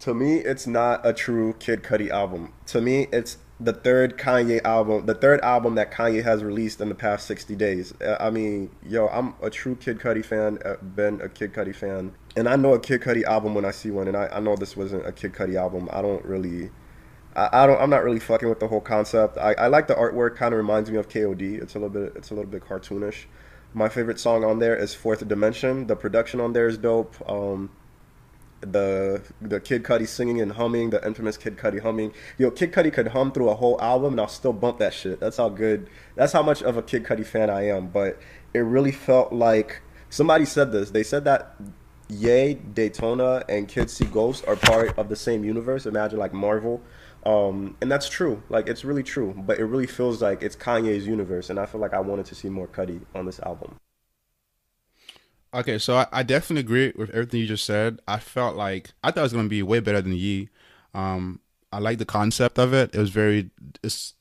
To me, it's not a true Kid Cudi album. To me, it's the third album that Kanye has released in the past 60 days. I mean, yo, I'm a true Kid Cudi fan, been a Kid Cudi fan, and I know a Kid Cudi album when I see one, and I know this wasn't a Kid Cudi album. I'm not really fucking with the whole concept. I like the artwork, kind of reminds me of KOD. It's a little bit cartoonish. My favorite song on there is Fourth Dimension. The production on there is dope. The Kid Cudi singing and humming, the infamous Kid Cudi humming. Yo, Kid Cudi could hum through a whole album and I'll still bump that shit. That's how good. That's how much of a Kid Cudi fan I am. But it really felt like somebody said this. They said that Ye, Daytona, and Kids See Ghosts are part of the same universe. Imagine like Marvel. And that's true. Like it's really true. But it really feels like it's Kanye's universe, and I feel like I wanted to see more Cudi on this album. Okay, so I definitely agree with everything you just said. I thought it was gonna be way better than Yee. I like the concept of it. It was it's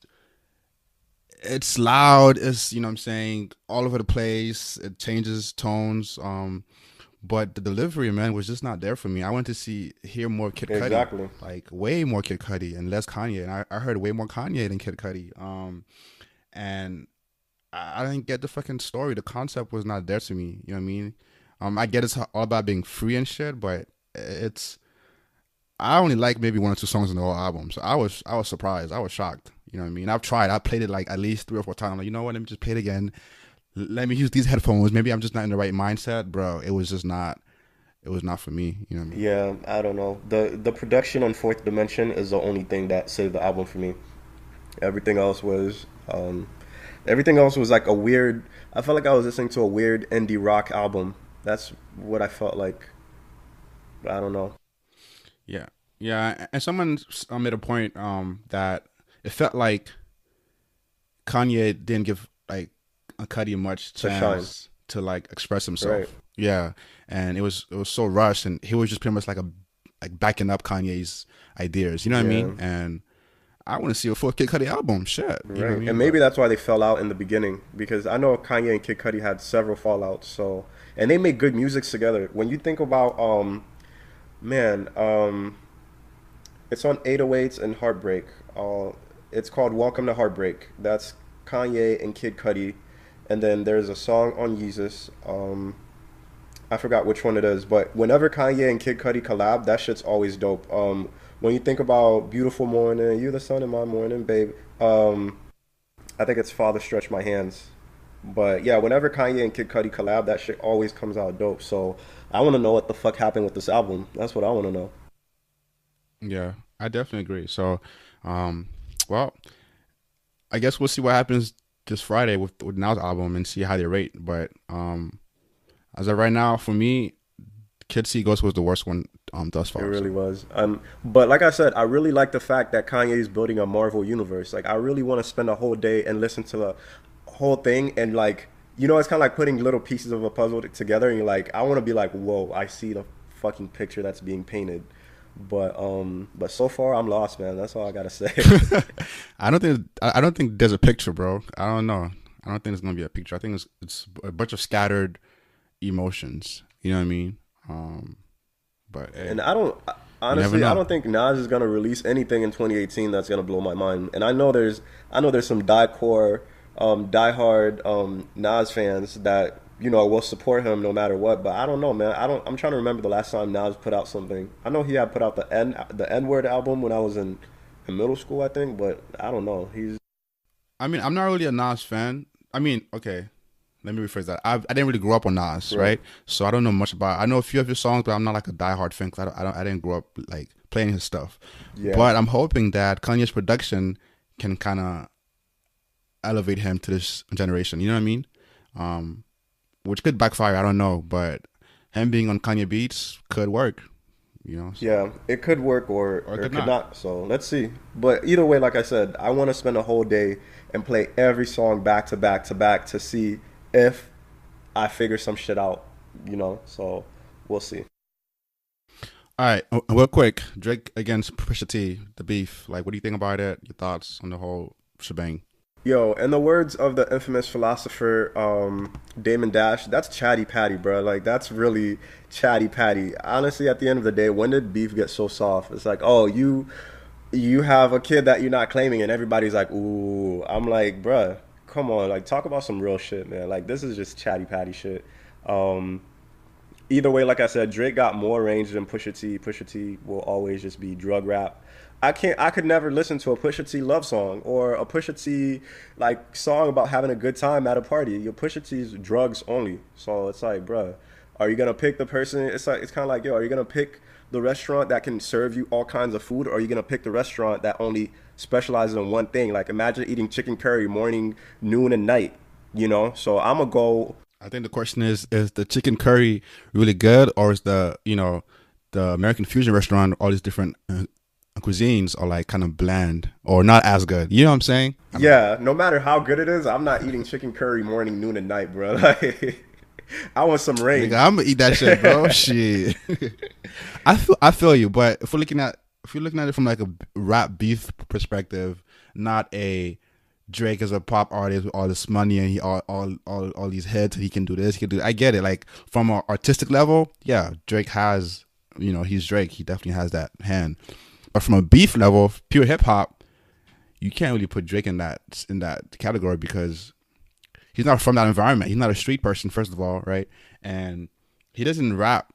it's loud. It's, you know what I'm saying, all over the place. It changes tones. But the delivery, man, was just not there for me. I went to hear more Kid Cudi, Exactly. like way more Kid Cudi and less Kanye. And I heard way more Kanye than Kid Cudi. And I didn't get the fucking story. The concept was not there to me. You know what I mean? I get it's all about being free and shit, but it's I only like maybe one or two songs in the whole album. So I was surprised. I was shocked. You know what I mean? I've tried. I played it like at least 3 or 4 times. I'm like, you know what? Let me just play it again. Let me use these headphones. Maybe I'm just not in the right mindset, bro. It was just not. It was not for me. You know what I mean? Yeah, I don't know. The production on Fourth Dimension is the only thing that saved the album for me. Everything else was everything else was like a weird. I felt like I was listening to a weird indie rock album. That's what I felt like. I don't know. Yeah, yeah. And someone made a point that it felt like Kanye didn't give like a Cudi much To shine. chance to like express Right. himself. Yeah, and it was so rushed, and he was just pretty much like backing up Kanye's ideas. You know what I Yeah. mean? And I want to see a full Kid Cudi album. Shit, you know what I Right. mean? And maybe But that's why they fell out in the beginning because I know Kanye and Kid Cudi had several fallouts. So and they made good music together. When you think about man, it's on 808s and Heartbreak. It's called Welcome to Heartbreak. That's Kanye and Kid Cudi. And then there's a song on Yeezus. I forgot which one it is, but whenever Kanye and Kid Cudi collab, that shit's always dope. When you think about Beautiful Morning, You the Sun in My Morning, babe. I think it's Father Stretch My Hands. But yeah, whenever Kanye and Kid Cudi collab, that shit always comes out dope. So I want to know what the fuck happened with this album. That's what I want to know. yeah, I definitely agree. So, um, well, I guess we'll see what happens this Friday with Now's album and see how they rate. But as of right now, for me, Kid See Ghost was the worst one thus It far. really So was. But like I said, I really like the fact that Kanye is building a Marvel universe. Like, I really want to spend a whole day and listen to the whole thing. And like, it's kind of like putting little pieces of a puzzle together. And you're like, I want to be like, whoa, I see the fucking picture that's being painted. But so far I'm lost, man. That's all I gotta say. I don't think there's a picture, bro. I don't know. I don't think there's gonna be a picture. I think it's a bunch of scattered emotions. You know what I mean? But hey, And I don't you never honestly, I know. don't think Nas is gonna release anything in 2018 that's gonna blow my mind. And I know there's some diehard Nas fans that will support him no matter what. But I don't know, man. I'm trying to remember the last time Nas put out something. I know he had put out the N word album when I was in middle school, I think. But I don't know. He's I mean, I'm not really a Nas fan. I mean, okay, let me rephrase that. I didn't really grow up on Nas, right. right? So I don't know much about. I know a few of his songs, but I'm not like a diehard fan because I didn't grow up like playing his stuff. Yeah. But I'm hoping that Kanye's production can kind of elevate him to this generation. You know what I mean? Um, which could backfire. I don't know, but him being on Kanye beats could work. You know, so Yeah, it could work or it or it could could not. not. So let's see. But either way, like I said, I want to spend a whole day and play every song back to back to back to see if I figure some shit out. So we'll see. All right, real quick, Drake against Pusha T, the beef. Like, what do you think about it? Your thoughts on the whole shebang? Yo, in the words of the infamous philosopher Damon Dash, that's chatty patty, bro. Like that's really chatty patty. Honestly, at the end of the day, when did beef get so soft? It's like, oh, you have a kid that you're not claiming, and everybody's like, "Ooh," I'm like, "Bruh, come on, like talk about some real shit, man. Like this is just chatty patty shit." Um, Either way, like I said, Drake got more range than Pusha T. Pusha T will always just be drug rap. I could never listen to a Pusha T love song or a Pusha T like song about having a good time at a party. Your Pusha T's drugs only. So it's like, bruh, are you gonna pick the person? It's like it's kind of like, yo, are you gonna pick the restaurant that can serve you all kinds of food, or are you gonna pick the restaurant that only specializes in one thing? Like imagine eating chicken curry morning, noon, and night. You know, so I'm gonna go. I think the question is the chicken curry really good, or is the the American fusion restaurant, all these different cuisines are like kind of bland or not as good? You know what I'm saying? I don't know. Yeah, no matter how good it is, I'm not eating chicken curry morning, noon, and night, bro. Like, I want some Nigga, range. I'm gonna eat that shit, bro. Shit. I feel you, but if you're looking at it from like a rap beef perspective, not a Drake is a pop artist with all this money and he all these hits. He can do this. He can do. I get it. Like from an artistic level, yeah, Drake has. He's Drake. He definitely has that hand. But from a beef level, pure hip hop, you can't really put Drake in that category because he's not from that environment. He's not a street person, first of all, right? And he doesn't rap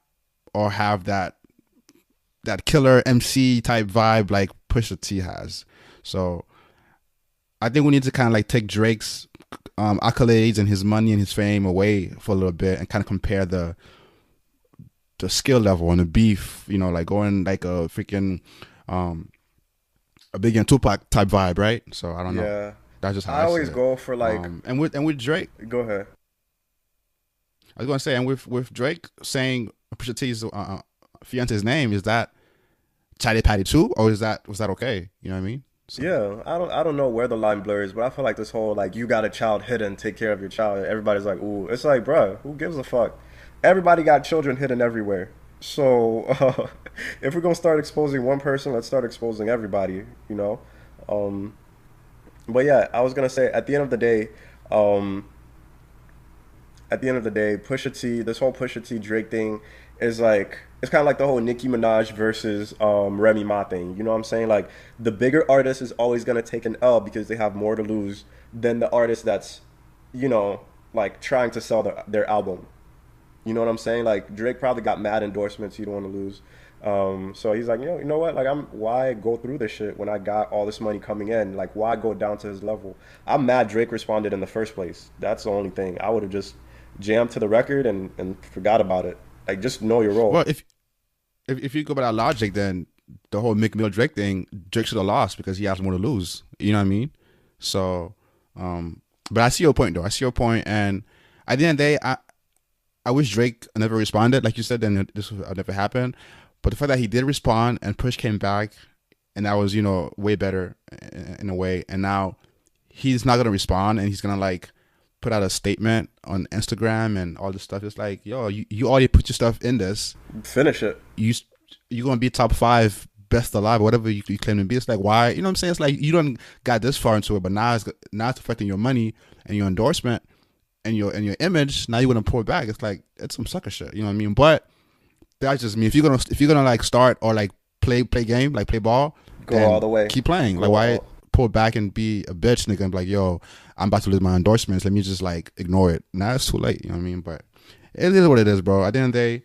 or have that killer MC type vibe like Pusha T has. So I think we need to kind of like take Drake's accolades and his money and his fame away for a little bit and kind of compare the skill level and the beef. Like going like a freaking um, a Biggie and Tupac type vibe, right? So I don't know. Yeah, That's just how I I see always it. go for like, And with Drake, go ahead. I was gonna say, and with Drake saying Pusha T's fiance's name, is that Chatty Patty too, or was that okay? You know what I mean? So Yeah, I don't know where the line blurs, but I feel like this whole like you got a child hidden, take care of your child. Everybody's like, ooh, it's like, bruh, who gives a fuck? Everybody got children hidden everywhere. So if we're gonna start exposing one person, let's start exposing everybody. You know. Um, but yeah, I was gonna say um, at the end of the day, Pusha T, this whole Pusha T Drake thing is like it's kind of like the whole Nicki Minaj versus Remy Ma thing. You know what I'm saying? Like the bigger artist is always gonna take an L because they have more to lose than the artist that's, you know, like trying to sell their album. You know what I'm saying? Like Drake probably got mad endorsements he don't want to lose. So he's like, you know what? Like why go through this shit when I got all this money coming in? Like why go down to his level? I'm mad Drake responded in the first place. That's the only thing. I would have just jammed to the record and forgot about it. Like just know your role. well, if you go by that logic, then the whole Mick Mill Drake thing, Drake should have lost because he has more to lose. You know what I mean? So, but I see your point though. I see your point, and at the end of the day, I wish Drake never responded, like you said, then this would never happen. But the fact that he did respond and Push came back, and that was way better in a way. And now he's not gonna respond, and he's gonna like put out a statement on Instagram and all this stuff. It's like, yo, you already put your stuff in this. Finish it. You you're gonna be top five best alive, whatever you claim to be. It's like, why? You know what I'm saying? It's like you don't got this far into it, but now it's affecting your money and your endorsement and your image. Now you want to pull it back. It's like it's some sucker shit. You know what I mean? But that's just me. If you're gonna like start or like play game, like play ball, Go all then the way. keep playing. Like Go why all. pull back and be a bitch nigga and be like, yo, I'm about to lose my endorsements. Let me just like ignore it. Now it's too late. You know what I mean? But it is what it is, bro. At the end of the day,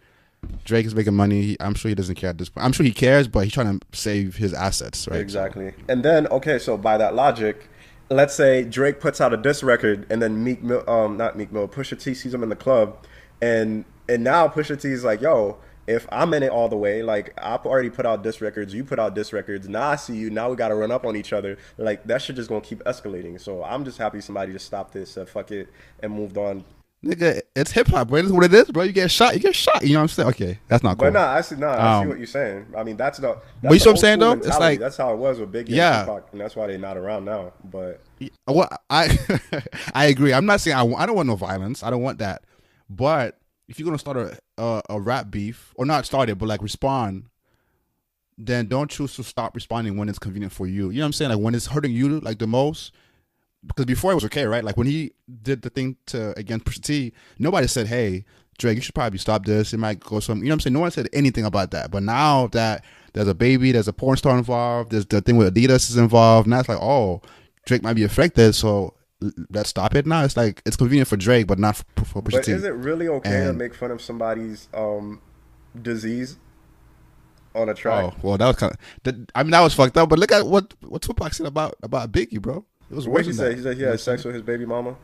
Drake is making money. I'm sure he doesn't care at this point. I'm sure he cares, but he's trying to save his assets, right? So Exactly. And then okay, so by that logic, let's say Drake puts out a diss record, and then not Meek Mill, Pusha T sees him in the club, and now Pusha T is like, yo, if I'm in it all the way, like I've already put out diss records, you put out diss records, now I see you, now we got to run up on each other. Like that shit just gonna keep escalating. So I'm just happy somebody just stopped this, said fuck it, and moved on. nigga, it's hip hop, bro. This is what it is, bro. You get shot, you get shot. You know what I'm saying? Okay, that's not But cool. I see what you're saying. I mean, But you the see what I'm old saying school though? It's mentality. like, That's how it was with Biggie and yeah, Tupac, and that's why they're not around now. But what I I agree. I'm not saying I don't want no violence. I don't want that. But if you're gonna start a rap beef or not start it, but like respond, then don't choose to stop responding when it's convenient for you. You know what I'm saying? Like when it's hurting you like the most. Because before it was okay, right? Like when he did the thing to against Pusha T, nobody said, "Hey, Drake, you should probably stop this. It might go some." You know what I'm saying? No one said anything about that. But now that there's a baby, there's a porn star involved, there's the thing with Adidas is involved. Now it's like, oh, Drake might be affected, so let's stop it now. It's like it's convenient for Drake, but not for Pusha But T. is it really okay to And make fun of somebody's disease on a track? oh well, that was kind of. I mean, that was fucked up. But look at what Tupac said about Biggie, bro. It was What worse did he than say? that. He said he You know what I'm had sex saying? with his baby mama.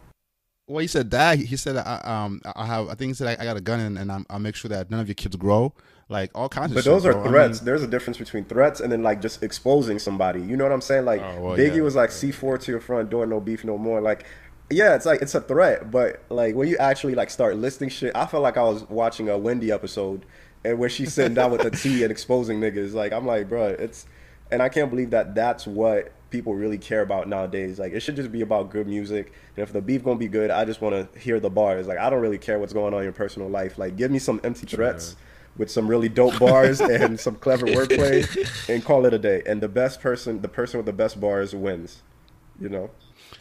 Well, he said that. He said I have. I think he said I got a gun and I'll make sure that none of your kids grow. Like all kinds of But shit, those are bro. I threats. mean, There's a difference between threats and then like just exposing somebody. You know what I'm saying? Like oh well, Biggie yeah. was like C4 to your front door, no beef no more. Like yeah, it's like it's a threat, but like when you actually like start listing shit, I felt like I was watching a Wendy episode and where she's sitting down with the tea and exposing niggas. Like I'm like, bro, it's and I can't believe that that's what people really care about nowadays. Like it should just be about good music. And if the beef gonna be good, I just want to hear the bars. Like I don't really care what's going on in your personal life. Like give me some empty threats with some really dope bars and some clever wordplay and call it a day. And the person with the best bars wins. You know?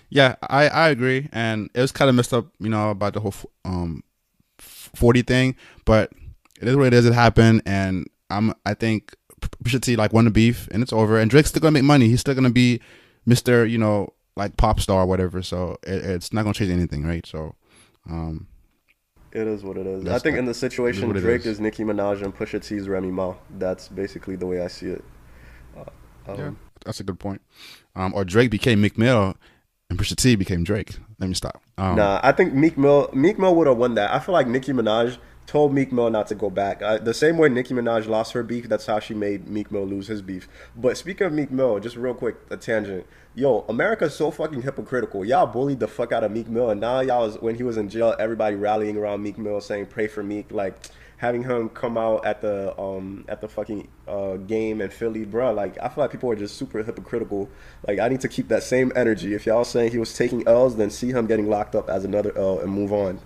Yeah, I agree, and it was kind of messed up, about the whole 40 thing, but it is what it is. It happened, and I think Pusha T like won the beef, and it's over. And Drake's still gonna make money. He's still gonna be Mr. Like pop star or whatever. So it's not gonna change anything, right? So, It is what it is. I think in the situation, Drake is Nicki Minaj and Pusha T is Remy Ma. That's basically the way I see it. Yeah, that's a good point. Or Drake became Meek Mill, and Pusha T became Drake. Let me stop. Nah, I think Meek Mill would have won that. I feel like Nicki Minaj told Meek Mill not to go back. The same way Nicki Minaj lost her beef, that's how she made Meek Mill lose his beef. But speaking of Meek Mill, just real quick, a tangent. Yo, America's so fucking hypocritical. Y'all bullied the fuck out of Meek Mill, and now when he was in jail, everybody rallying around Meek Mill saying pray for Meek, like having him come out at the fucking game in Philly, bro. Like I feel like people are just super hypocritical. Like I need to keep that same energy. If y'all saying he was taking L's, then see him getting locked up as another L and move on.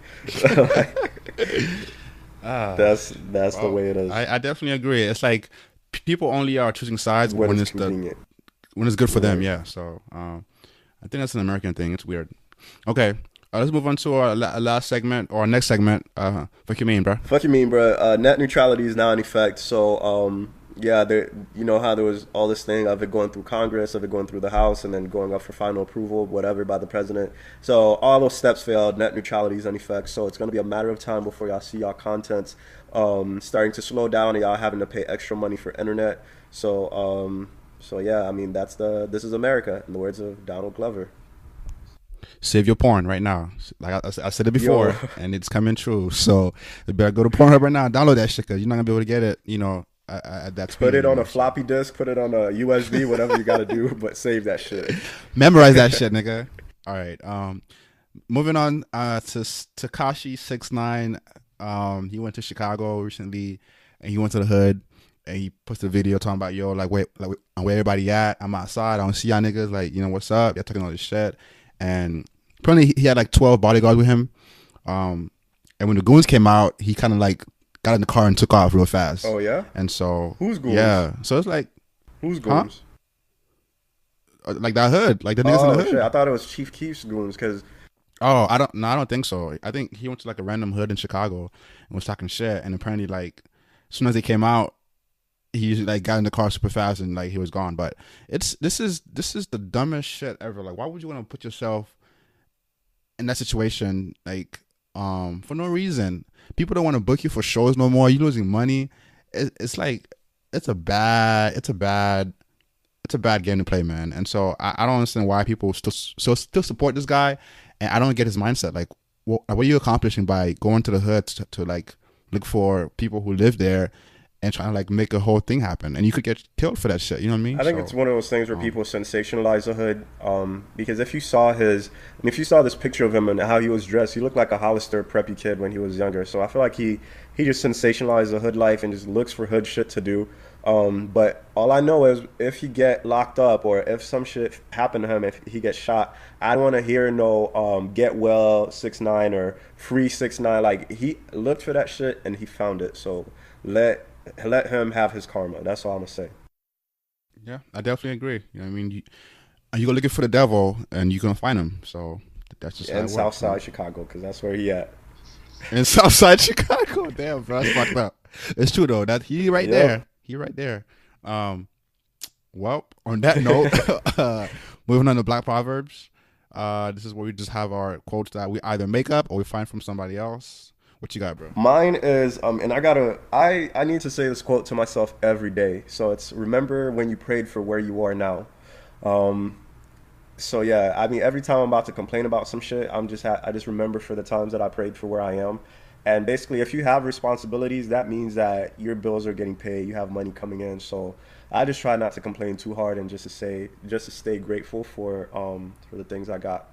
That's the way it is. I definitely agree. It's like people only are choosing sides when it's convenient. When it's good for them. Yeah. So I think that's an American thing. It's weird. Okay. Let's move on to our last segment or our next segment. Fuck you mean, bro? Fuck you mean, bro? Net neutrality is now in effect. So yeah, you know how there was all this thing of it going through Congress, of it going through the House, and then going up for final approval, whatever, by the president. So all those steps failed. Net neutrality is in effect. So it's going to be a matter of time before y'all see y'all contents starting to slow down and y'all having to pay extra money for internet. So yeah, I mean this is America, in the words of Donald Glover. Save your porn right now. Like I said it before, and it's coming true. So you better go to Pornhub right now and download that shit because you're not gonna be able to get it. At that speed. Put it on a floppy disk. Put it on a USB. Whatever you gotta do, but save that shit. Memorize that shit, nigga. All right. Moving on to Tekashi 6ix9ine. He went to Chicago recently, and he went to the hood. And he posted a video talking about, yo, like where everybody at? I'm outside. I don't see y'all niggas. Like, what's up? Y'all talking all this shit. And apparently he had like 12 bodyguards with him. And when the goons came out, he kind of like got in the car and took off real fast. Oh, yeah? And so... Who's goons? Yeah. So it's like... Who's goons? Like that hood. Like the niggas in the hood. Shit. I thought it was Chief Keef's goons because... Oh, I don't think so. I think he went to like a random hood in Chicago and was talking shit. And apparently like as soon as they came out, he like got in the car super fast and like he was gone. But this is the dumbest shit ever. Like, why would you want to put yourself in that situation like for no reason? People don't want to book you for shows no more. You're losing money. It's like it's a bad game to play, man. And so I don't understand why people still support this guy, and I don't get his mindset. Like, what are you accomplishing by going to the hood to like look for people who live there and trying to like make a whole thing happen? And you could get killed for that shit. You know what I mean? I think it's one of those things where people sensationalize the hood. Because if you saw this picture of him and how he was dressed, he looked like a Hollister preppy kid when he was younger. So I feel like he just sensationalized the hood life and just looks for hood shit to do. But all I know is if he get locked up or if some shit happen to him, if he gets shot, I don't want to hear no get well 6ix9ine or free 6ix9ine. Like, he looked for that shit and he found it. So let him have his karma. That's all I'm gonna say. Yeah, I definitely agree. You know what I mean? You go looking for the devil and you're gonna find him. So that's just how it works, Southside Chicago, because that's where he at. In Southside Chicago, damn, bro, that's fucked up. It's true though. That he right there. He right there. Um, well, on that note, moving on to Black Proverbs. This is where we just have our quotes that we either make up or we find from somebody else. What you got, bro? Mine is and I need to say this quote to myself every day. So it's remember when you prayed for where you are now. Um, so yeah, I mean every time I'm about to complain about some shit, I just remember for the times that I prayed for where I am. And basically, if you have responsibilities, that means that your bills are getting paid, you have money coming in. So I just try not to complain too hard and just to stay grateful for the things I got.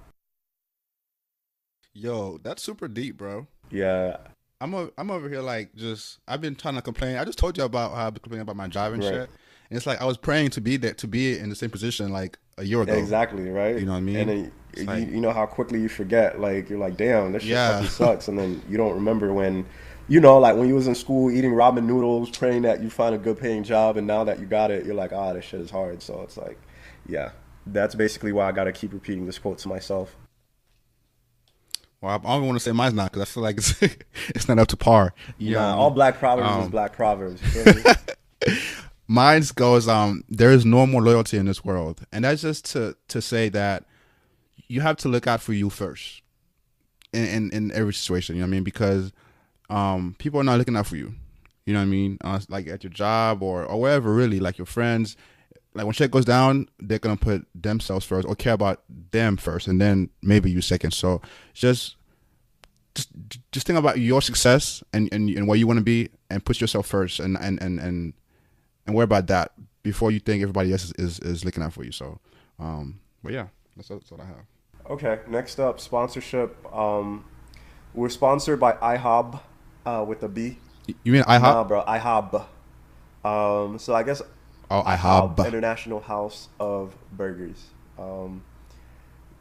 Yo, that's super deep, bro. Yeah, I'm over here like just I've been trying to complain. I just told you about how I've been complaining about my job and right. shit. And it's like I was praying to be there to be in the same position like a year ago. Exactly, right? You know what I And mean? then It's like you know how quickly you forget. Like you're like, damn, this shit yeah. fucking sucks. And then you don't remember when, you know, like when you was in school eating ramen noodles, praying that you find a good paying job, and now that you got it, you're like, ah, this shit is hard. So it's like, yeah, that's basically why I gotta keep repeating this quote to myself. Well, I don't want to say mine's not because I feel like it's it's not up to par. You know what I Nah, all mean? black proverbs is Um, black proverbs. You feel me? mine's goes there is no more loyalty in this world, and that's just to say that you have to look out for you first in every situation. You know what I mean? Because people are not looking out for you. You know what I mean? Like at your job or wherever, really. Like your friends. Like when shit goes down, they're gonna put themselves first or care about them first, and then maybe you second. So just just just think about your success and where you want to be, and put yourself first, and worry about that before you think everybody else is looking out for you. So, but yeah, that's what I have. Okay, next up, sponsorship. We're sponsored by IHOB, with a B. You mean IHOP? Nah, bro, IHOB. So I guess Oh, IHOB, IHOB. International House of Burgers. Um,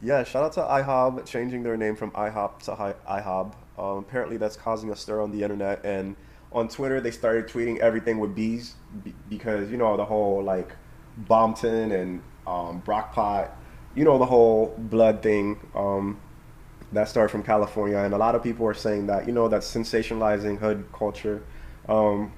yeah, shout out to IHOB changing their name from IHOP to IHOB. Apparently, that's causing a stir on the internet, and on Twitter they started tweeting everything with bees because you know the whole like Bompton and Brockpot, you know the whole blood thing. That started from California, and a lot of people are saying that you know that's sensationalizing hood culture. Um,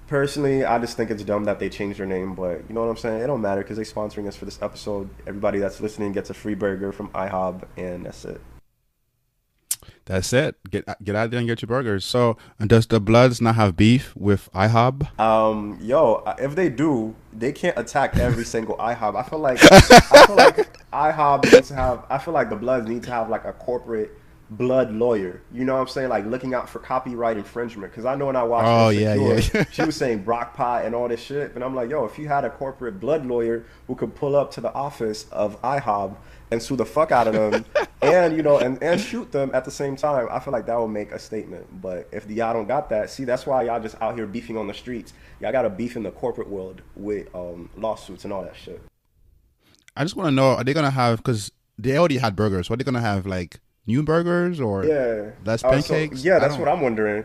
Personally, I just think it's dumb that they changed their name, but you know what I'm saying? It don't matter because they're sponsoring us for this episode. Everybody that's listening gets a free burger from IHOB, and that's it. That's it. Get out there and get your burgers. So, and does the Bloods not have beef with IHOB? Yo, if they do, they can't attack every single IHOB. I feel like IHOB needs to have. I feel like the Bloods need to have like a corporate blood lawyer. You know what I'm saying? Like looking out for copyright infringement. Because I know when I watched Oh yeah, Insecure, yeah. she was saying Brock Pot and all this shit, and I'm like, yo, if you had a corporate blood lawyer who could pull up to the office of IHOB and sue the fuck out of them, and you know, and shoot them at the same time, I feel like that would make a statement. But if y'all don't got that, see, that's why y'all just out here beefing on the streets. Y'all got a beef in the corporate world with lawsuits and all that shit. I just want to know: are they gonna have? Because they already had burgers. So are they gonna have like new burgers or Yeah. less So pancakes? yeah, that's what I'm wondering.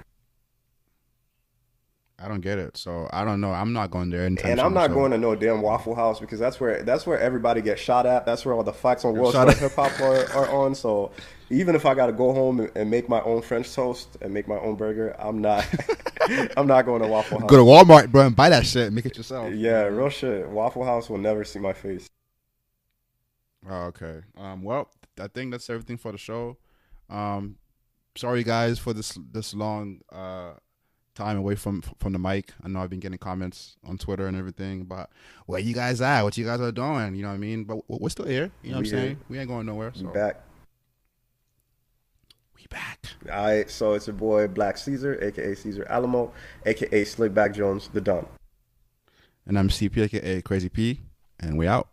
I don't get it. So I don't know. I'm not going there anytime And I'm soon. not So going to no damn Waffle House because that's where everybody gets shot at. That's where all the fights on World shut Star up. Hip Hop are on. So even if I got to go home and make my own French toast and make my own burger, I'm not I'm not going to Waffle Go to House. Walmart, bro, and buy that shit. Make it yourself. You know Yeah, what I mean? real shit. Waffle House will never see my face. Oh, okay. Well, I think that's everything for the show. Um, sorry guys for this long time away from the mic. I know I've been getting comments on Twitter and everything about where you guys at, what you guys are doing. You know what I mean? But we're still here. You know what I'm We here. saying? We ain't going nowhere. We So back. we back. All right, so it's your boy Black Caesar, aka Caesar Alamo, aka Slickback Jones, the Don. And I'm CP, aka Crazy P, and we out.